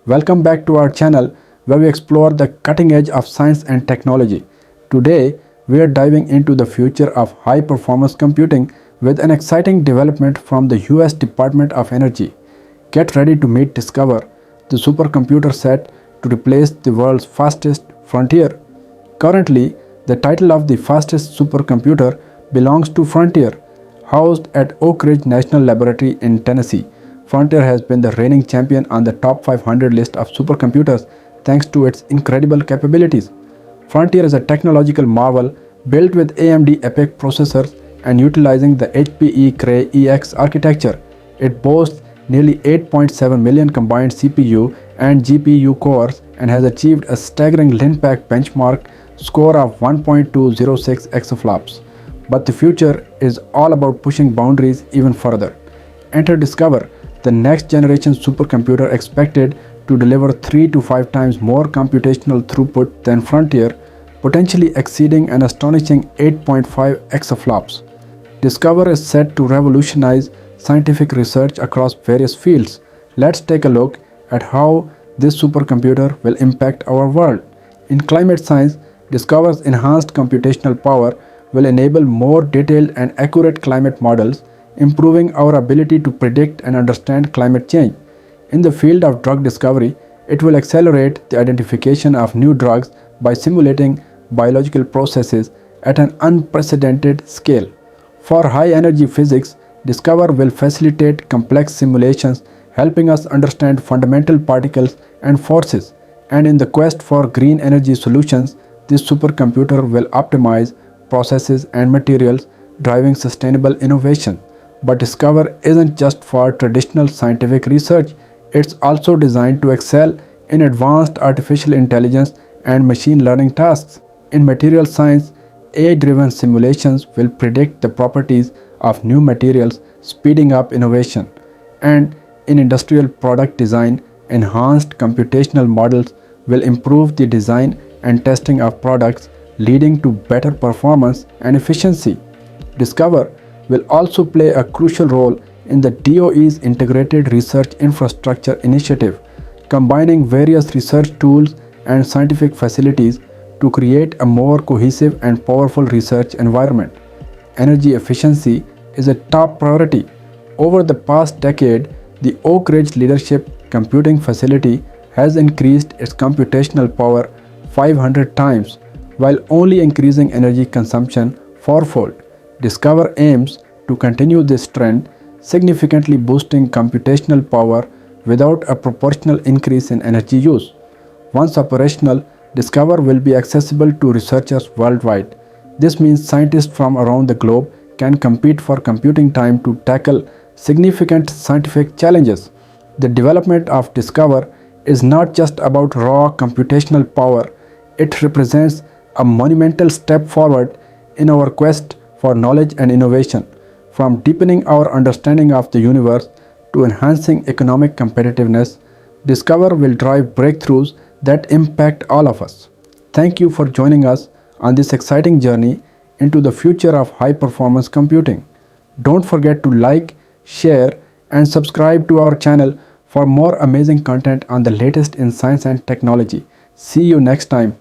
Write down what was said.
Welcome back to our channel where we explore the cutting edge of science and technology. Today, we are diving into the future of high performance computing with an exciting development from the US Department of Energy. Get ready to meet Discover, the supercomputer set to replace the world's fastest frontier. Currently, the title of the fastest supercomputer belongs to Frontier, housed at Oak Ridge National Laboratory in Tennessee. Frontier has been the reigning champion on the top 500 list of supercomputers thanks to its incredible capabilities. Frontier is a technological marvel built with AMD EPYC processors and utilizing the HPE Cray EX architecture. It boasts nearly 8.7 million combined CPU and GPU cores and has achieved a staggering LinPack benchmark score of 1.206 exaflops. But the future is all about pushing boundaries even further. Enter Discover, the next generation supercomputer expected to deliver 3 to 5 times more computational throughput than Frontier, potentially exceeding an astonishing 8.5 exaflops. Discover is set to revolutionize scientific research across various fields. Let's take a look at how this supercomputer will impact our world. In climate science, Discover's enhanced computational power will enable more detailed and accurate climate models, improving our ability to predict and understand climate change. In the field of drug discovery, it will accelerate the identification of new drugs by simulating biological processes at an unprecedented scale. For high-energy physics, Discover will facilitate complex simulations, helping us understand fundamental particles and forces. And in the quest for green energy solutions, this supercomputer will optimize processes and materials, driving sustainable innovation. But Discover isn't just for traditional scientific research, it's also designed to excel in advanced artificial intelligence and machine learning tasks. In material science, AI-driven simulations will predict the properties of new materials, speeding up innovation. And in industrial product design, enhanced computational models will improve the design and testing of products, leading to better performance and efficiency. Discover will also play a crucial role in the DOE's Integrated Research Infrastructure Initiative, combining various research tools and scientific facilities to create a more cohesive and powerful research environment. Energy efficiency is a top priority. Over the past decade, the Oak Ridge Leadership Computing Facility has increased its computational power 500 times, while only increasing energy consumption fourfold. Discover aims to continue this trend, significantly boosting computational power without a proportional increase in energy use. Once operational, Discover will be accessible to researchers worldwide. This means scientists from around the globe can compete for computing time to tackle significant scientific challenges. The development of Discover is not just about raw computational power, it represents a monumental step forward in our quest for knowledge and innovation. From deepening our understanding of the universe to enhancing economic competitiveness, Discover will drive breakthroughs that impact all of us. Thank you for joining us on this exciting journey into the future of high-performance computing. Don't forget to like, share, and subscribe to our channel for more amazing content on the latest in science and technology. See you next time.